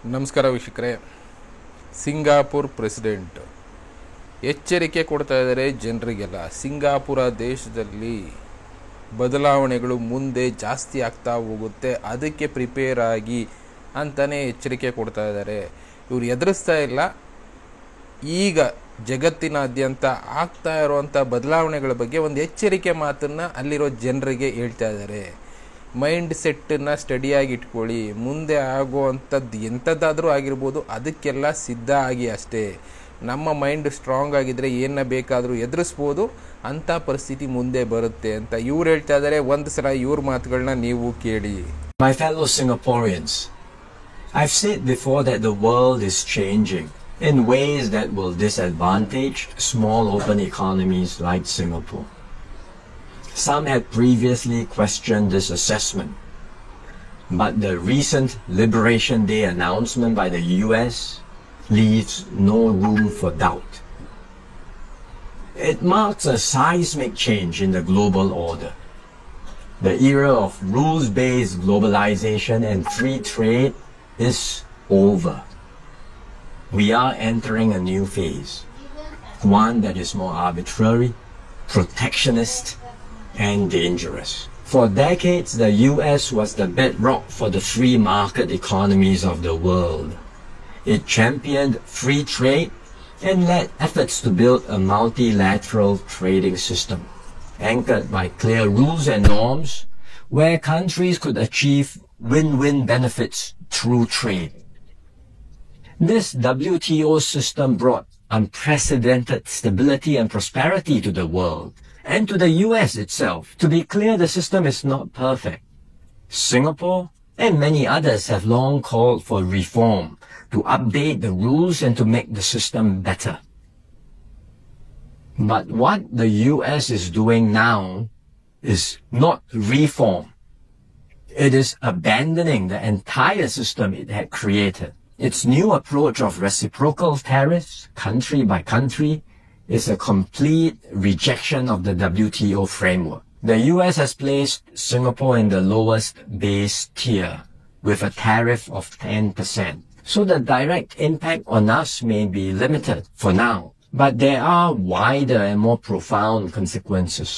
ನಮಸ್ಕಾರ ವೀಕ್ಷಕರೇ. Singapore president ಎಚ್ಚರಿಕೆ ಕೊಡ್ತಾ ಇದ್ದಾರೆ ಜನರಿಗೆಲ್ಲ. ಸಿಂಗಾಪುರ ದೇಶದಲ್ಲಿ ಬದಲಾವಣೆಗಳು ಮುಂದೆ ಜಾಸ್ತಿ ಆಗ್ತಾ ಹೋಗುತ್ತೆ, ಅದಕ್ಕೆ ಪ್ರಿಪೇರ್ ಆಗಿ ಅಂತಲೇ ಎಚ್ಚರಿಕೆ ಕೊಡ್ತಾ ಇದ್ದಾರೆ. ಇವರು ಎದುರಿಸ್ತಾ ಇಲ್ಲ, ಈಗ ಜಗತ್ತಿನಾದ್ಯಂತ ಆಗ್ತಾ ಇರುವಂಥ ಬದಲಾವಣೆಗಳ ಬಗ್ಗೆ ಒಂದು ಎಚ್ಚರಿಕೆ ಮಾತನ್ನು ಅಲ್ಲಿರೋ ಜನರಿಗೆ ಹೇಳ್ತಾ ಇದ್ದಾರೆ. ಮೈಂಡ್ ಸೆಟ್ಟನ್ನು ಸ್ಟಡಿಯಾಗಿ ಇಟ್ಕೊಳ್ಳಿ, ಮುಂದೆ ಆಗುವಂಥದ್ದು ಎಂಥದ್ದಾದರೂ ಆಗಿರ್ಬೋದು, ಅದಕ್ಕೆಲ್ಲ ಸಿದ್ಧ ಆಗಿ ಅಷ್ಟೇ. ನಮ್ಮ ಮೈಂಡ್ ಸ್ಟ್ರಾಂಗ್ ಆಗಿದ್ದರೆ ಏನನ್ನ ಬೇಕಾದರೂ ಎದುರಿಸ್ಬೋದು, ಅಂಥ ಪರಿಸ್ಥಿತಿ ಮುಂದೆ ಬರುತ್ತೆ ಅಂತ ಇವ್ರು ಹೇಳ್ತಾ ಇದ್ದಾರೆ. ಒಂದು ಸಲ ಇವ್ರ ಮಾತುಗಳನ್ನ ನೀವು ಕೇಳಿ. My fellow Singaporeans, I've said before that the world is changing in ways that will disadvantage small open economies like Singapore. Some had previously questioned this assessment, but the recent Liberation Day announcement by the US leaves no room for doubt. It marks a seismic change in the global order. The era of rules-based globalization and free trade is over. We are entering a new phase, one that is more arbitrary, protectionist, and dangerous. For decades, the US was the bedrock for the free market economies of the world. It championed free trade and led efforts to build a multilateral trading system, anchored by clear rules and norms, where countries could achieve win-win benefits through trade. This WTO system brought unprecedented stability and prosperity to the world, and to the US itself. To be clear, the system is not perfect. Singapore and many others have long called for reform to update the rules and to make the system better. But what the US is doing now is not reform. It is abandoning the entire system it had created. Its new approach of reciprocal tariffs, country by country, is a complete rejection of the WTO framework. The US has placed Singapore in the lowest base tier with a tariff of 10%. So the direct impact on us may be limited for now, but there are wider and more profound consequences.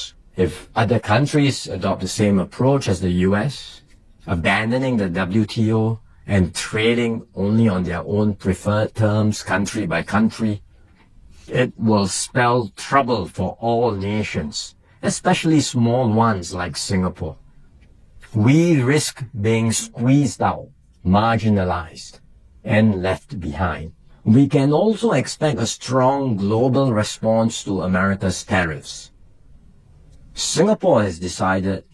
If other countries adopt the same approach as the US, abandoning the WTO and trading only on their own preferred terms country by country, it will spell trouble for all nations, especially small ones like Singapore. We risk being squeezed out, marginalized, and left behind. We can also expect a strong global response to America's tariffs. Singapore has decided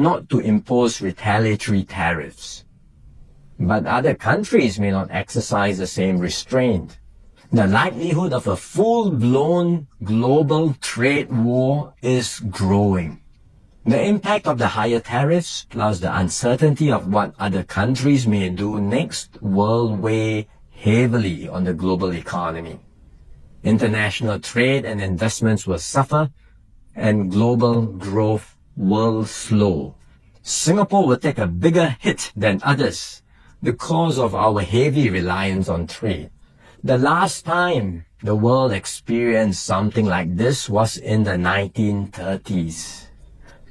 not to impose retaliatory tariffs, but other countries may not exercise the same restraint. The likelihood of a full-blown global trade war is growing. The impact of the higher tariffs plus the uncertainty of what other countries may do next will weigh heavily on the global economy. International trade and investments will suffer and global growth will slow. Singapore will take a bigger hit than others because of our heavy reliance on trade. The last time the world experienced something like this was in the 1930s.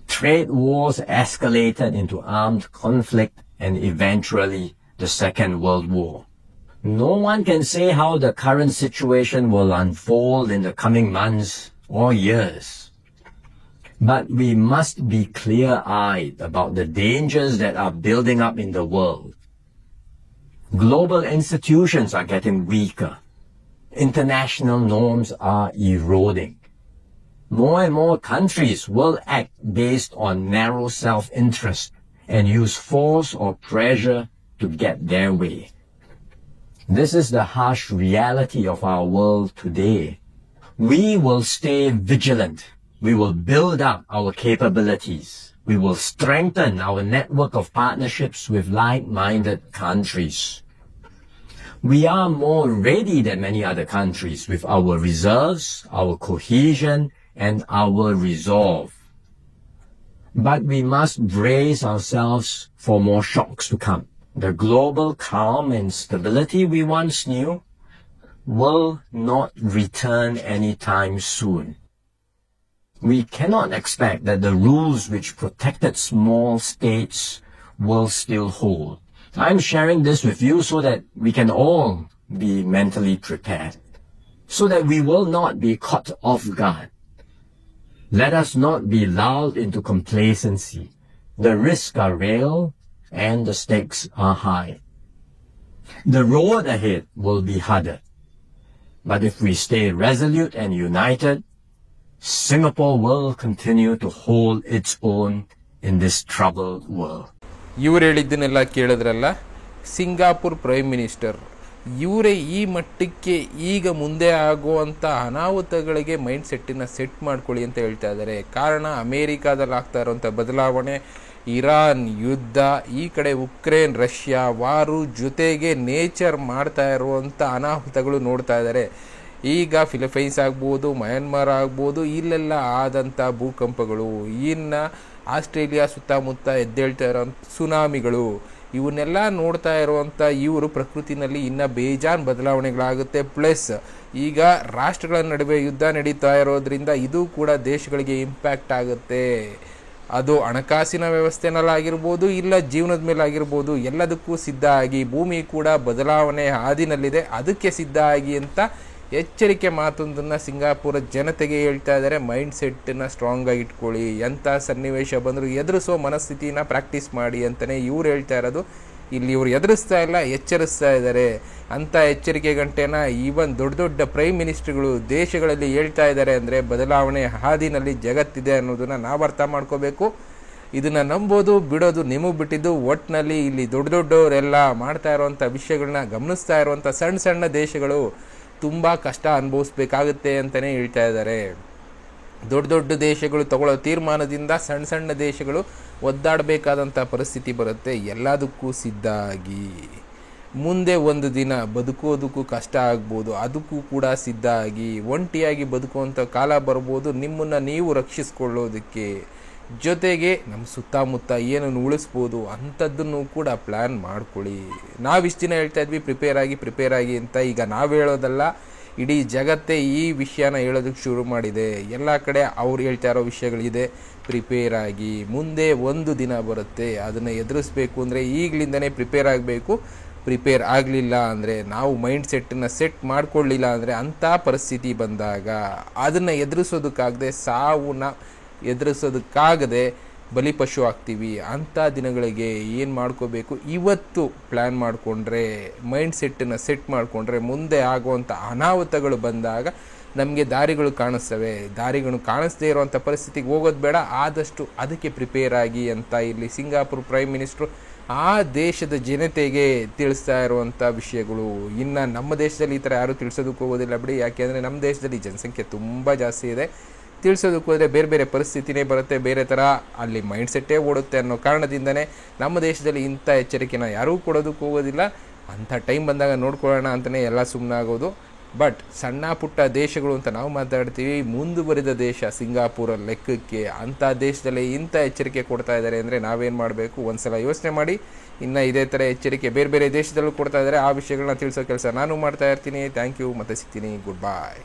Trade wars escalated into armed conflict and eventually the Second World War. No one can say how the current situation will unfold in the coming months or years. But we must be clear-eyed about the dangers that are building up in the world. Global institutions are getting weaker. International norms are eroding. More and more countries will act based on narrow self-interest and use force or pressure to get their way. This is the harsh reality of our world today. We will stay vigilant. We will build up our capabilities. We will strengthen our network of partnerships with like-minded countries. We are more ready than many other countries with our reserves, our cohesion, and our resolve. But we must brace ourselves for more shocks to come. the global calm and stability we once knew will not return anytime soon. We cannot expect that the rules which protected small states will still hold. I'm sharing this with you so that we can all be mentally prepared, so that we will not be caught off guard. Let us not be lulled into complacency. The risks are real and the stakes are high. The road ahead will be harder. But if we stay resolute and united, Singapore will continue to hold its own in this troubled world. ಇವರು ಹೇಳಿದ್ದನ್ನೆಲ್ಲ ಕೇಳಿದ್ರಲ್ಲ, Singapore prime minister ಇವರೇ ಈ ಮಟ್ಟಕ್ಕೆ ಈಗ ಮುಂದೆ ಆಗುವಂಥ ಅನಾಹುತಗಳಿಗೆ mind ಸೆಟ್ಟಿನ set ಮಾಡ್ಕೊಳ್ಳಿ ಅಂತ ಹೇಳ್ತಾ ಇದ್ದಾರೆ. ಕಾರಣ ಅಮೇರಿಕಾದಲ್ಲಿ ಆಗ್ತಾ ಇರುವಂಥ ಬದಲಾವಣೆ, ಇರಾನ್ ಯುದ್ಧ, ಈ ಕಡೆ ಉಕ್ರೇನ್ ರಷ್ಯಾ ವಾರು, ಜೊತೆಗೆ ನೇಚರ್ ಮಾಡ್ತಾ ಇರುವಂಥ ಅನಾಹುತಗಳು ನೋಡ್ತಾ ಇದ್ದಾರೆ. ಈಗ ಫಿಲಿಪೈನ್ಸ್ ಆಗ್ಬೋದು, ಮಯನ್ಮಾರ್ ಆಗ್ಬೋದು, ಇಲ್ಲೆಲ್ಲ ಆದಂಥ ಭೂಕಂಪಗಳು, ಇನ್ನು ಆಸ್ಟ್ರೇಲಿಯಾ ಸುತ್ತಮುತ್ತ ಎದ್ದೇಳ್ತಾ ಇರೋ ಸುನಾಮಿಗಳು, ಇವನ್ನೆಲ್ಲ ನೋಡ್ತಾ ಇರುವಂಥ ಇವರು ಪ್ರಕೃತಿನಲ್ಲಿ ಇನ್ನು ಬೇಜಾನ್ ಬದಲಾವಣೆಗಳಾಗುತ್ತೆ. ಪ್ಲಸ್ ಈಗ ರಾಷ್ಟ್ರಗಳ ನಡುವೆ ಯುದ್ಧ ನಡೀತಾ ಇರೋದ್ರಿಂದ ಇದು ಕೂಡ ದೇಶಗಳಿಗೆ ಇಂಪ್ಯಾಕ್ಟ್ ಆಗುತ್ತೆ. ಅದು ಹಣಕಾಸಿನ ವ್ಯವಸ್ಥೆನಲ್ಲಾಗಿರ್ಬೋದು, ಇಲ್ಲ ಜೀವನದ ಮೇಲೆ ಆಗಿರ್ಬೋದು, ಎಲ್ಲದಕ್ಕೂ ಸಿದ್ಧ ಆಗಿ, ಭೂಮಿ ಕೂಡ ಬದಲಾವಣೆ ಹಾದಿನಲ್ಲಿದೆ, ಅದಕ್ಕೆ ಸಿದ್ಧ ಆಗಿ ಅಂತ ಎಚ್ಚರಿಕೆ ಮಾತೊಂದನ್ನು ಸಿಂಗಾಪುರ ಜನತೆಗೆ ಹೇಳ್ತಾ ಇದ್ದಾರೆ. ಮೈಂಡ್ ಸೆಟ್ಟನ್ನು ಸ್ಟ್ರಾಂಗಾಗಿ ಇಟ್ಕೊಳ್ಳಿ, ಎಂಥ ಸನ್ನಿವೇಶ ಬಂದರೂ ಎದುರಿಸೋ ಮನಸ್ಥಿತಿನ ಪ್ರಾಕ್ಟೀಸ್ ಮಾಡಿ ಅಂತಲೇ ಇವ್ರು ಹೇಳ್ತಾ ಇರೋದು. ಇಲ್ಲಿ ಇವರು ಎದುರಿಸ್ತಾ ಇಲ್ಲ, ಎಚ್ಚರಿಸ್ತಾ ಇದ್ದಾರೆ. ಅಂಥ ಎಚ್ಚರಿಕೆ ಗಂಟೆನ ಈವನ್ ದೊಡ್ಡ ದೊಡ್ಡ ಪ್ರೈಮ್ ಮಿನಿಸ್ಟರ್ಗಳು ದೇಶಗಳಲ್ಲಿ ಹೇಳ್ತಾ ಇದ್ದಾರೆ ಅಂದರೆ ಬದಲಾವಣೆ ಹಾದಿನಲ್ಲಿ ಜಗತ್ತಿದೆ ಅನ್ನೋದನ್ನು ನಾವು ಅರ್ಥ ಮಾಡ್ಕೋಬೇಕು. ಇದನ್ನು ನಂಬೋದು ಬಿಡೋದು ನಿಮಗೆ ಬಿಟ್ಟಿದ್ದು. ಒಟ್ಟಿನಲ್ಲಿ ಇಲ್ಲಿ ದೊಡ್ಡ ದೊಡ್ಡವರೆಲ್ಲ ಮಾಡ್ತಾ ಇರುವಂಥ ವಿಷಯಗಳನ್ನ ಗಮನಿಸ್ತಾ ಇರುವಂಥ ಸಣ್ಣ ಸಣ್ಣ ದೇಶಗಳು ತುಂಬ ಕಷ್ಟ ಅನುಭವಿಸ್ಬೇಕಾಗುತ್ತೆ ಅಂತಲೇ ಹೇಳ್ತಾ ಇದ್ದಾರೆ. ದೊಡ್ಡ ದೊಡ್ಡ ದೇಶಗಳು ತಗೊಳ್ಳೋ ತೀರ್ಮಾನದಿಂದ ಸಣ್ಣ ಸಣ್ಣ ದೇಶಗಳು ಒದ್ದಾಡಬೇಕಾದಂಥ ಪರಿಸ್ಥಿತಿ ಬರುತ್ತೆ. ಎಲ್ಲದಕ್ಕೂ ಸಿದ್ಧ ಆಗಿ, ಮುಂದೆ ಒಂದು ದಿನ ಬದುಕೋದಕ್ಕೂ ಕಷ್ಟ ಆಗ್ಬೋದು, ಅದಕ್ಕೂ ಕೂಡ ಸಿದ್ಧ ಆಗಿ, ಒಂಟಿಯಾಗಿ ಬದುಕುವಂಥ ಕಾಲ ಬರ್ಬೋದು. ನಿಮ್ಮನ್ನು ನೀವು ರಕ್ಷಿಸ್ಕೊಳ್ಳೋದಕ್ಕೆ, ಜೊತೆಗೆ ನಮ್ಮ ಸುತ್ತಮುತ್ತ ಏನನ್ನು ಉಳಿಸ್ಬೋದು ಅಂಥದ್ದನ್ನು ಕೂಡ ಪ್ಲ್ಯಾನ್ ಮಾಡ್ಕೊಳ್ಳಿ. ನಾವಿಷ್ಟು ದಿನ ಹೇಳ್ತಾ ಇದ್ವಿ ಪ್ರಿಪೇರ್ ಆಗಿ ಅಂತ. ಈಗ ನಾವು ಹೇಳೋದಲ್ಲ, ಇಡೀ ಜಗತ್ತೇ ಈ ವಿಷಯನ ಹೇಳೋದಕ್ಕೆ ಶುರು ಮಾಡಿದೆ. ಎಲ್ಲ ಕಡೆ ಅವ್ರು ಹೇಳ್ತಾ ಇರೋ ವಿಷಯಗಳಿದೆ. ಪ್ರಿಪೇರ್ ಆಗಿ, ಮುಂದೆ ಒಂದು ದಿನ ಬರುತ್ತೆ, ಅದನ್ನು ಎದುರಿಸ್ಬೇಕು ಅಂದರೆ ಈಗಲಿಂದನೇ ಪ್ರಿಪೇರ್ ಆಗಬೇಕು. ಪ್ರಿಪೇರ್ ಆಗಲಿಲ್ಲ ಅಂದರೆ, ನಾವು ಮೈಂಡ್ ಸೆಟ್ಟನ್ನು ಸೆಟ್ ಮಾಡ್ಕೊಳ್ಳಿಲ್ಲ ಅಂದರೆ, ಅಂಥ ಪರಿಸ್ಥಿತಿ ಬಂದಾಗ ಅದನ್ನು ಎದುರಿಸೋದಕ್ಕಾಗದೆ, ಸಾವನ್ನ ಎದುರಿಸೋದಕ್ಕಾಗದೆ ಬಲಿಪಶು ಆಗ್ತೀವಿ. ಅಂಥ ದಿನಗಳಿಗೆ ಏನು ಮಾಡ್ಕೋಬೇಕು, ಇವತ್ತು ಪ್ಲ್ಯಾನ್ ಮಾಡಿಕೊಂಡ್ರೆ, ಮೈಂಡ್ ಸೆಟ್ಟನ್ನು ಸೆಟ್ ಮಾಡಿಕೊಂಡ್ರೆ, ಮುಂದೆ ಆಗುವಂಥ ಅನಾಹುತಗಳು ಬಂದಾಗ ನಮಗೆ ದಾರಿಗಳು ಕಾಣಿಸ್ತವೆ. ದಾರಿಗಳು ಕಾಣಿಸ್ದೇ ಇರುವಂಥ ಪರಿಸ್ಥಿತಿಗೆ ಹೋಗೋದು ಬೇಡ, ಆದಷ್ಟು ಅದಕ್ಕೆ ಪ್ರಿಪೇರ್ ಆಗಿ ಅಂತ ಇಲ್ಲಿ ಸಿಂಗಾಪುರ್ ಪ್ರೈಮ್ ಮಿನಿಸ್ಟ್ರು ಆ ದೇಶದ ಜನತೆಗೆ ತಿಳಿಸ್ತಾ ಇರುವಂಥ ವಿಷಯಗಳು. ಇನ್ನು ನಮ್ಮ ದೇಶದಲ್ಲಿ ಈ ಥರ ಯಾರೂ ತಿಳಿಸೋದಕ್ಕೆ ಹೋಗೋದಿಲ್ಲ ಬಿಡಿ, ಯಾಕೆಂದರೆ ನಮ್ಮ ದೇಶದಲ್ಲಿ ಜನಸಂಖ್ಯೆ ತುಂಬ ಜಾಸ್ತಿ ಇದೆ. ತಿಳಿಸೋದಕ್ಕೆ ಹೋದರೆ ಬೇರೆ ಬೇರೆ ಪರಿಸ್ಥಿತಿನೇ ಬರುತ್ತೆ, ಬೇರೆ ಥರ ಅಲ್ಲಿ ಮೈಂಡ್ ಸೆಟ್ಟೇ ಓಡುತ್ತೆ ಅನ್ನೋ ಕಾರಣದಿಂದನೇ ನಮ್ಮ ದೇಶದಲ್ಲಿ ಇಂಥ ಎಚ್ಚರಿಕೆನ ಯಾರೂ ಕೊಡೋದಕ್ಕೆ ಹೋಗೋದಿಲ್ಲ. ಅಂಥ ಟೈಮ್ ಬಂದಾಗ ನೋಡ್ಕೊಳ್ಳೋಣ ಅಂತಲೇ ಎಲ್ಲ ಸುಮ್ಮನಾಗೋದು. ಬಟ್ ಸಣ್ಣ ಪುಟ್ಟ ದೇಶಗಳು ಅಂತ ನಾವು ಮಾತಾಡ್ತೀವಿ, ಮುಂದುವರಿದ ದೇಶ ಸಿಂಗಾಪುರ ಲೆಕ್ಕಕ್ಕೆ ಅಂಥ ದೇಶದಲ್ಲಿ ಇಂಥ ಎಚ್ಚರಿಕೆ ಕೊಡ್ತಾ ಇದ್ದಾರೆ ಅಂದರೆ ನಾವೇನು ಮಾಡಬೇಕು, ಒಂದು ಸಲ ಯೋಚನೆ ಮಾಡಿ. ಇನ್ನು ಇದೇ ಥರ ಎಚ್ಚರಿಕೆ ಬೇರೆ ಬೇರೆ ದೇಶದಲ್ಲೂ ಕೊಡ್ತಾ ಇದ್ದಾರೆ. ಆ ವಿಷಯಗಳನ್ನ ತಿಳಿಸೋ ಕೆಲಸ ನಾನು ಮಾಡ್ತಾ ಇರ್ತೀನಿ. ಥ್ಯಾಂಕ್ ಯು, ಮತ್ತೆ ಸಿಗ್ತೀನಿ. ಗುಡ್ ಬಾಯ್.